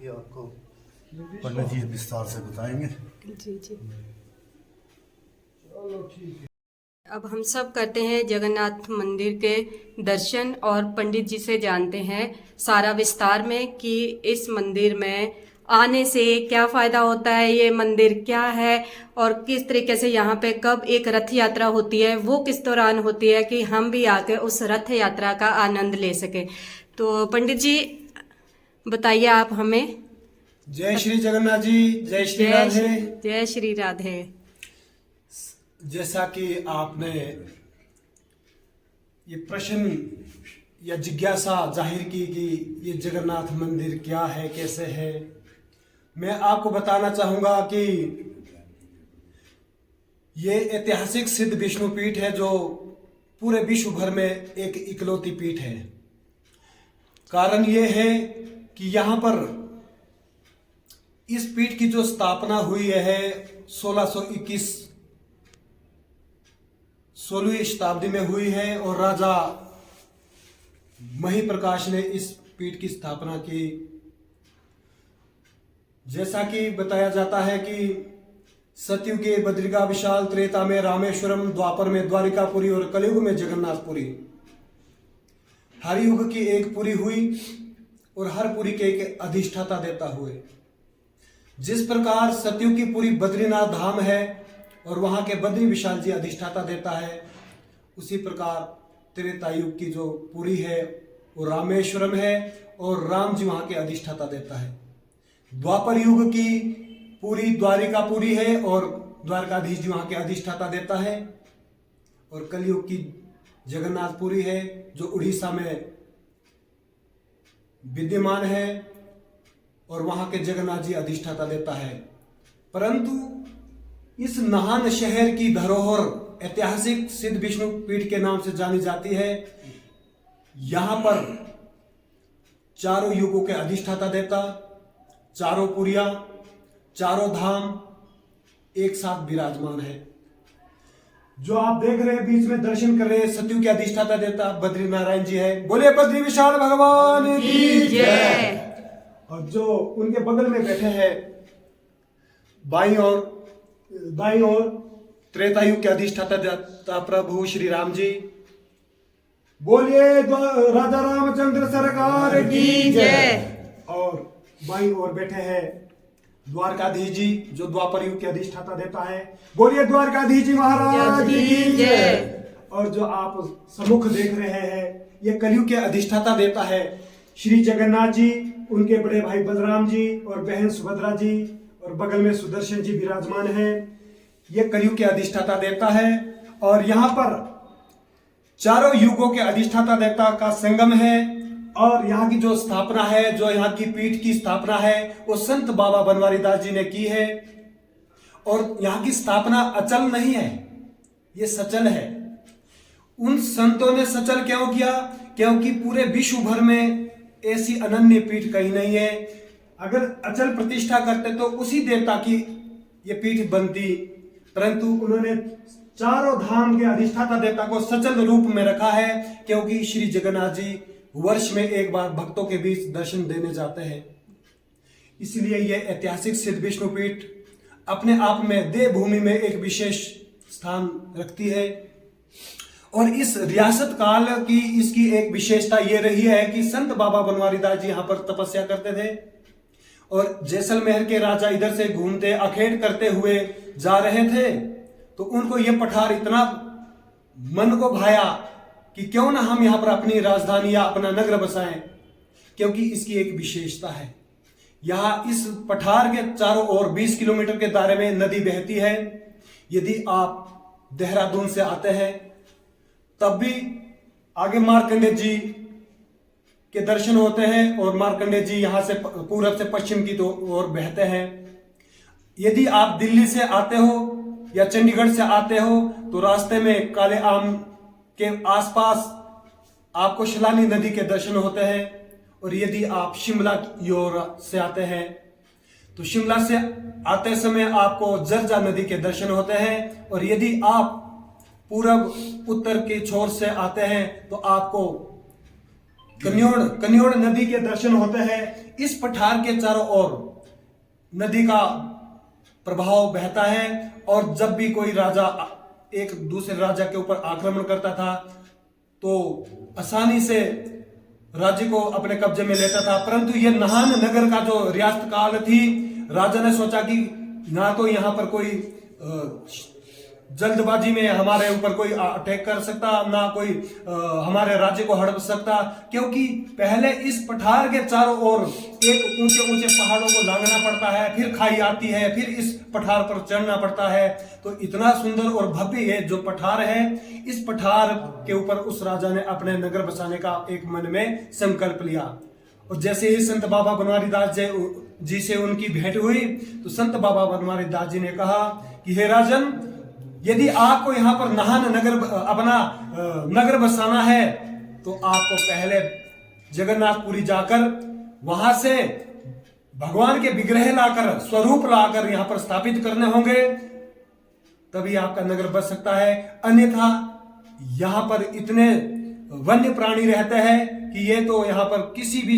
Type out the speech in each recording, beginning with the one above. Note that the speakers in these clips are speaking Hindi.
ये आपको पंडित जी विस्तार से बताएंगे। जी जी। चलो ठीक है। अब हम सब करते हैं जगन्नाथ मंदिर के दर्शन और पंडित जी से जानते हैं सारा विस्तार में कि इस मंदिर में आने से क्या फायदा होता है, ये मंदिर क्या है और किस तरीके से यहाँ पे कब एक रथ यात्रा होती है, वो किस दौरान होती है कि हम भी आके उस रथ यात्रा का आनंद ले सके। तो पंडित जी बताइए आप हमें। जय श्री जगन्नाथ जी, जय श्री राधे। जय श्री राधे। जैसा कि आपने ये प्रश्न या जिज्ञासा जाहिर की कि ये जगन्नाथ मंदिर क्या है, कैसे है, मैं आपको बताना चाहूंगा कि ये ऐतिहासिक सिद्ध विष्णु पीठ है जो पूरे विश्व भर में एक इकलौती पीठ है। कारण ये है कि यहाँ पर इस पीठ की जो स्थापना हुई है 1621 शताब्दी में हुई है और राजा महिप्रकाश ने इस पीठ की स्थापना की। जैसा कि बताया जाता है कि सतयुग के बद्रिका विशाल, त्रेता में रामेश्वरम, द्वापर में द्वारिकापुरी और कलयुग में जगन्नाथपुरी। हर युग की एक पुरी हुई और हर पुरी के एक अधिष्ठाता देता हुए। जिस प्रकार सतयुग की पुरी बद्रीनाथ धाम है और वहां के बद्री विशाल जी अधिष्ठाता देता है, उसी प्रकार त्रेता युग की जो पुरी है वो रामेश्वरम है और राम जी वहां के अधिष्ठाता देता है। द्वापर युग की पूरी द्वारिकापुरी है और द्वारकाधीश जी वहां के अधिष्ठाता देता है। और कलयुग की जगन्नाथपुरी है जो उड़ीसा में विद्यमान है और वहां के जगन्नाथ जी अधिष्ठाता देता है। परंतु इस महान शहर की धरोहर ऐतिहासिक सिद्ध विष्णु पीठ के नाम से जानी जाती है। यहां पर चारों युगों के अधिष्ठाता देवता, चारों पुरिया, चारों धाम एक साथ विराजमान है। जो आप देख रहे हैं बीच में दर्शन कर रहे हैं, सतयुग के अधिष्ठाता देवता बद्री नारायण जी है। बोले बद्री विशाल भगवान की जय। और जो उनके बगल में बैठे हैं बाईं ओर त्रेता युग के अधिष्ठाता देवता प्रभु श्री राम जी। बोलिए राजा रामचंद्र सरकार की जय। और बाईं ओर बैठे हैं द्वारकाधीश जी जो द्वापर युग के अधिष्ठाता देता है। बोलिए द्वारकाधीश जी महाराज की जय। और जो आप सम्मुख देख रहे हैं ये कलयुग के अधिष्ठाता देता है श्री जगन्नाथ जी, उनके बड़े भाई बलराम जी और बहन सुभद्रा जी और बगल में सुदर्शन जी विराजमान है। ये कलयुग के अधिष्ठाता देवता है और यहाँ पर चारों युगों के अधिष्ठाता देवता का संगम है। और यहाँ की जो स्थापना है, जो यहाँ की पीठ की स्थापना है, वो संत बाबा बनवारी दास जी ने की है। और यहाँ की स्थापना अचल नहीं है, ये सचल है। उन संतों ने सचल क्यों किया? क्योंकि पूरे विश्व भर में ऐसी अनन्य पीठ कहीं नहीं है। अगर अचल प्रतिष्ठा करते तो उसी देवता की ये पीठ बनती, परंतु उन्होंने चारों धाम के अधिष्ठाता देवता को सचल रूप में रखा है। क्योंकि श्री जगन्नाथ जी वर्ष में एक बार भक्तों के बीच दर्शन देने जाते हैं, इसलिए यह ऐतिहासिक सिद्ध विष्णु पीठ अपने आप में देवभूमि में एक विशेष स्थान रखती है। और इस रियासत काल की इसकी एक विशेषता यह रही है कि संत बाबा बनवारी दास जी यहाँ पर तपस्या करते थे और जैसलमेर के राजा इधर से घूमते अखेट करते हुए जा रहे थे तो उनको यह पठार इतना मन को भाया कि क्यों ना हम यहाँ पर अपनी राजधानी या अपना नगर बसाएं, क्योंकि इसकी एक विशेषता है। यहाँ इस पठार के चारों ओर 20 किलोमीटर के दायरे में नदी बहती है। यदि आप देहरादून से आते हैं तब भी आगे मार्कंडे जी के दर्शन होते हैं और मार्कंडे जी यहाँ से पूरब से पश्चिम की ओर बहते हैं। यदि आप दिल्ली से आते हो या चंडीगढ़ से आते हो तो रास्ते में काले आम के आसपास आपको शिलानी नदी के दर्शन होते हैं। और यदि आप शिमला की ओर से आते हैं तो शिमला से आते समय आपको जर्जा नदी के दर्शन होते हैं। और यदि आप पूरब उत्तर के छोर से आते हैं तो आपको कन्योड़ नदी के दर्शन होते हैं। इस पठार के चारों ओर नदी का प्रभाव बहता है और जब भी कोई राजा एक दूसरे राजा के ऊपर आक्रमण करता था तो आसानी से राज्य को अपने कब्जे में लेता था। परंतु ये नाहन नगर का जो रियासत काल थी, राजा ने सोचा कि ना तो यहाँ पर कोई जल्दबाजी में हमारे ऊपर कोई अटैक कर सकता, ना कोई हमारे राज्य को हड़प सकता, क्योंकि पहले इस पठार के चारों ओर एक ऊंचे ऊंचे पहाड़ों को लांघना पड़ता है, फिर खाई आती है, फिर इस पठार पर चढ़ना पड़ता है। तो इतना सुंदर और भव्य ये जो पठार है, इस पठार के ऊपर उस राजा ने अपने नगर बसाने का एक मन में संकल्प लिया। और जैसे ही संत बाबा बनवारी दास जी से उनकी भेंट हुई तो संत बाबा बनवारी दास जी ने कहा कि हे राजन, यदि आपको यहाँ पर नाहन नगर अपना नगर बसाना है तो आपको पहले जगन्नाथपुरी जाकर वहां से भगवान के विग्रह लाकर, स्वरूप लाकर यहाँ पर स्थापित करने होंगे, तभी आपका नगर बस सकता है। अन्यथा यहाँ पर इतने वन्य प्राणी रहते हैं कि ये तो यहाँ पर किसी भी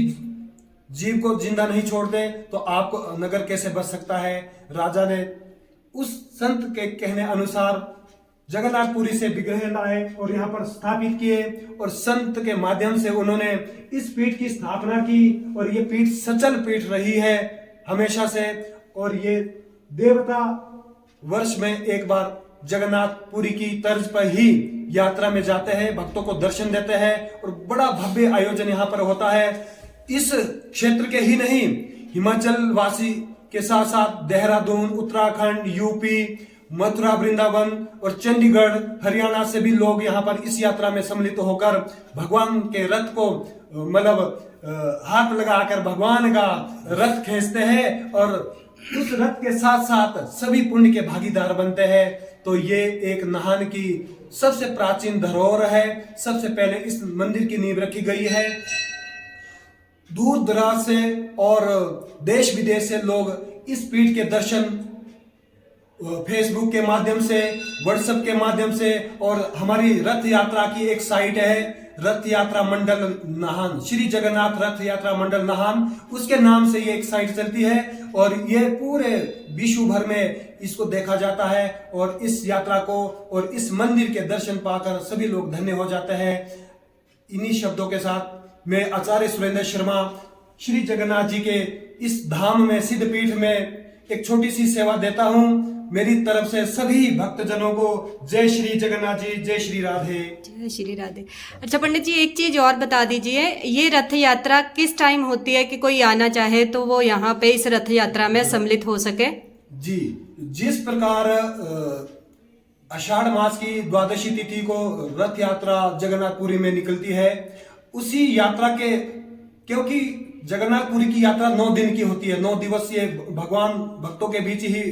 जीव को जिंदा नहीं छोड़ते, तो आपको नगर कैसे बच सकता है। राजा ने उस संत के कहने अनुसार जगन्नाथपुरी से विग्रह लाए और यहाँ पर स्थापित किए और संत के माध्यम से उन्होंने इस पीठ की स्थापना की और ये पीठ सचल पीठ रही है हमेशा से। और ये देवता वर्ष में एक बार जगन्नाथपुरी की तर्ज पर ही यात्रा में जाते हैं, भक्तों को दर्शन देते हैं और बड़ा भव्य आयोजन यहाँ पर होता है। इस क्षेत्र के ही नहीं, हिमाचल वासी के साथ साथ देहरादून, उत्तराखंड, यूपी, मथुरा, वृंदावन और चंडीगढ़, हरियाणा से भी लोग यहाँ पर इस यात्रा में सम्मिलित होकर भगवान के रथ को मतलब हाथ लगाकर भगवान का रथ खींचते हैं और उस रथ के साथ साथ सभी पुण्य के भागीदार बनते हैं। तो ये एक नाहन की सबसे प्राचीन धरोहर है। सबसे पहले इस मंदिर की नींव रखी गई है। दूर दराज से और देश विदेश से लोग इस पीठ के दर्शन फेसबुक के माध्यम से, व्हाट्सएप के माध्यम से, और हमारी रथ यात्रा की एक साइट है रथ यात्रा मंडल नाहन, श्री जगन्नाथ रथ यात्रा मंडल नाहन, उसके नाम से ये एक साइट चलती है और ये पूरे विश्व भर में इसको देखा जाता है। और इस यात्रा को और इस मंदिर के दर्शन पाकर सभी लोग धन्य हो जाते हैं। इन्हीं शब्दों के साथ मैं आचार्य सुरेंद्र शर्मा श्री जगन्नाथ जी के इस धाम में, सिद्ध पीठ में एक छोटी सी सेवा देता हूँ। मेरी तरफ से सभी भक्तजनों को जय श्री जगन्नाथ जी, जय श्री राधे। जय श्री राधे। अच्छा पंडित जी, एक चीज और बता दीजिए, ये रथ यात्रा किस टाइम होती है कि कोई आना चाहे तो वो यहाँ पे इस रथ यात्रा में सम्मिलित हो सके? जी, जिस प्रकार आषाढ़ मास की द्वादशी तिथि को रथ यात्रा जगन्नाथपुरी में निकलती है, उसी यात्रा के, क्योंकि जगन्नाथपुरी की यात्रा 9 दिन की होती है, 9 दिवसीय भगवान भक्तों के बीच ही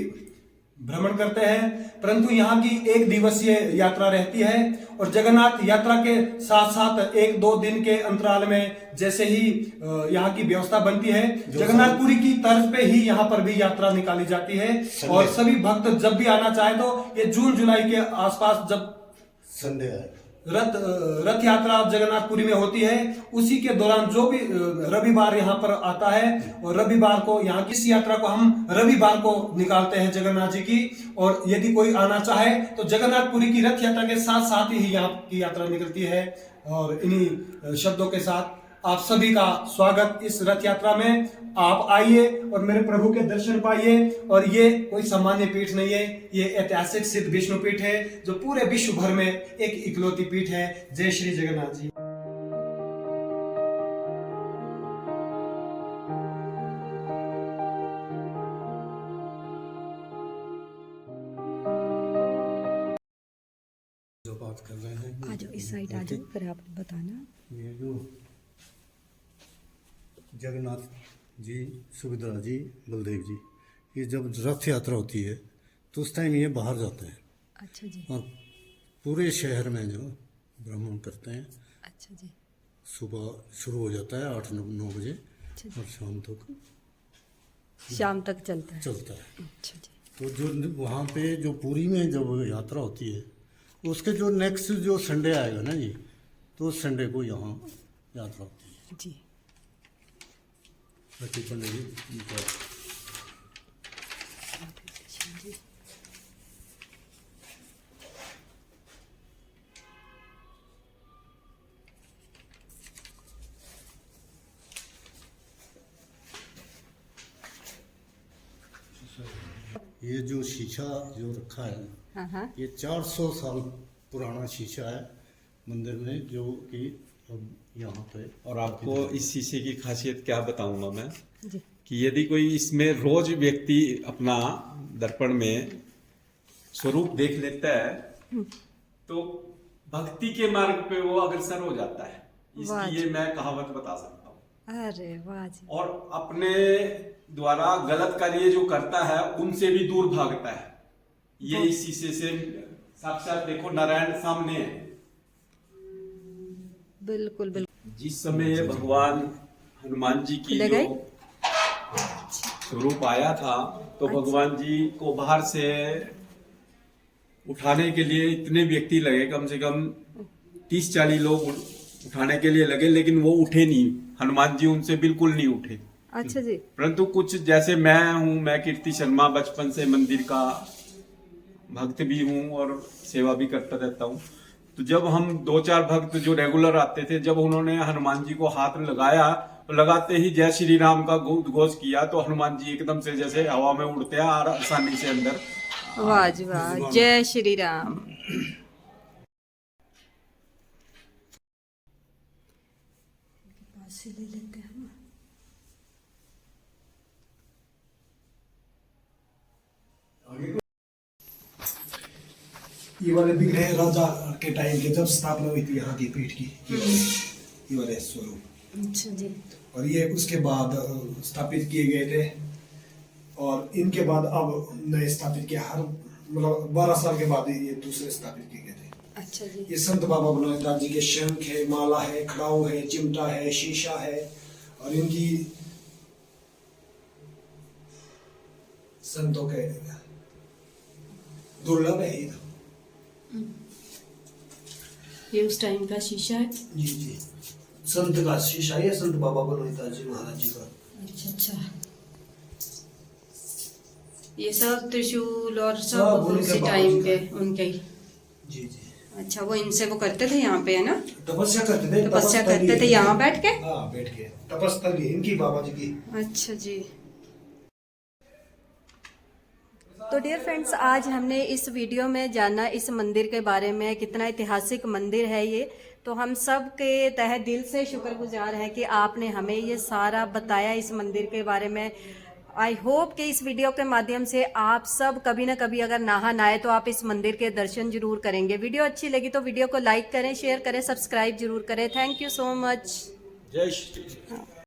भ्रमण करते हैं, परंतु यहाँ की 1 दिवसीय यात्रा रहती है। और जगन्नाथ यात्रा के साथ साथ 1-2 दिन के अंतराल में जैसे ही यहाँ की व्यवस्था बनती है, जगन्नाथपुरी की तर्ज पे ही यहाँ पर भी यात्रा निकाली जाती है। और सभी भक्त जब भी आना चाहे तो ये जून जुलाई के आसपास जब संडे है रथ यात्रा जगन्नाथपुरी में होती है, उसी के दौरान जो भी रविवार यहाँ पर आता है, और रविवार को यहाँ की इस यात्रा को हम रविवार को निकालते हैं जगन्नाथ जी की। और यदि कोई आना चाहे तो जगन्नाथपुरी की रथ यात्रा के साथ साथ ही यहाँ की यात्रा निकलती है। और इन्हीं शब्दों के साथ आप सभी का स्वागत इस रथ यात्रा में। आप आइए और मेरे प्रभु के दर्शन पाइए। और ये कोई सामान्य पीठ नहीं है, ये ऐतिहासिक सिद्ध विष्णु पीठ है जो पूरे विश्व भर में एक इकलौती पीठ है। जय श्री जगन्नाथ जी। जो बात कर रहे हैं, आ जाओ इस साइड, आ जाओ, फिर आप बताना। ये जो जगन्नाथ जी, सुभद्रा जी, बलदेव जी, ये जब रथ यात्रा होती है तो उस टाइम ये बाहर जाते हैं। अच्छा जी। और पूरे शहर में जो भ्रमण करते हैं। अच्छा जी। सुबह शुरू हो जाता है 8-9 बजे और शाम तक चलता है। अच्छा जी। तो जो वहाँ पे जो पुरी में जब यात्रा होती है, उसके जो नेक्स्ट जो संडे आएगा ना जी, तो उस संडे को यहाँ यात्रा होती है। जी। बाकी पंडित जी इनका ये जो शीशा जो रखा है हाँ हाँ। ये 400 साल पुराना शीशा है मंदिर में, जो कि अब यहाँ पे। और आपको इस शीशे की खासियत क्या बताऊंगा मैं, जी। कि यदि कोई इसमें रोज व्यक्ति अपना दर्पण में स्वरूप देख लेता है तो भक्ति के मार्ग पे वो अग्रसर हो जाता है। वाह इसकी ये मैं कहावत बता सकता हूँ। अरे वाह जी। और अपने द्वारा गलत कार्य जो करता है उनसे भी दूर भागता है। ये इस शीशे से साक्षात देखो, नारायण सामने है। बिल्कुल बिल्कुल। जिस समय भगवान हनुमान जी की खुले जो गए? स्वरूप आया था तो भगवान जी को बाहर से उठाने के लिए इतने व्यक्ति लगे, कम से कम 30-40 लोग उठाने के लिए लगे, लेकिन वो उठे नहीं। हनुमान जी उनसे बिल्कुल नहीं उठे। अच्छा जी। परंतु कुछ जैसे मैं कीर्ति शर्मा बचपन से मंदिर का भक्त भी हूँ और सेवा भी करता रहता हूँ। तो जब हम 2-4 भक्त जो रेगुलर आते थे, जब उन्होंने हनुमान जी को हाथ लगाया तो लगाते ही जय श्री राम का उद्घोष किया तो हनुमान जी एकदम से जैसे हवा में उड़ते हैं और आसानी से अंदर। वाह जी वाह, जय श्री राम। पास से ले लेते हैं हम। ये वाले विग्रह राजा के टाइम के जब स्थापना हुई थी यहाँ की पीठ की, ये वाले स्वरूप। अच्छा जी। और ये उसके बाद स्थापित किए गए थे, और इनके बाद अब नए स्थापित किए। हर मतलब 12 साल के बाद ये दूसरे स्थापित किए गए थे। अच्छा जी। ये संत बाबा बनोदास जी के शंख है, माला है, खड़ाऊ है, चिमटा है, शीशा है, और इनकी संतों के दुर्लभ है ये। ये उस टाइम का शीशा है। जी जी, संत का शीशा है, संत बाबा बनोदास जी महाराज जी का। अच्छा अच्छा। ये सब त्रिशूल और सब सब उनके उसी बाबा टाइम जी के का। उनके ही। जी जी, अच्छा, वो इनसे वो करते थे यहाँ पे, है ना? तपस्या करते थे। तपस्या करते थे यहाँ बैठ के? हाँ, बैठ के तपस्थली इनकी बाबा जी की। अच्छा जी। तो डियर फ्रेंड्स, आज हमने इस वीडियो में जाना इस मंदिर के बारे में, कितना ऐतिहासिक मंदिर है ये। तो हम सब के तहे दिल से शुक्रगुजार हैं कि आपने हमें ये सारा बताया इस मंदिर के बारे में। आई होप कि इस वीडियो के माध्यम से आप सब कभी ना कभी अगर ना आए तो आप इस मंदिर के दर्शन जरूर करेंगे। वीडियो अच्छी लगी तो वीडियो को लाइक करें, शेयर करें, सब्सक्राइब जरूर करें। Thank you so much. जय श्री राम।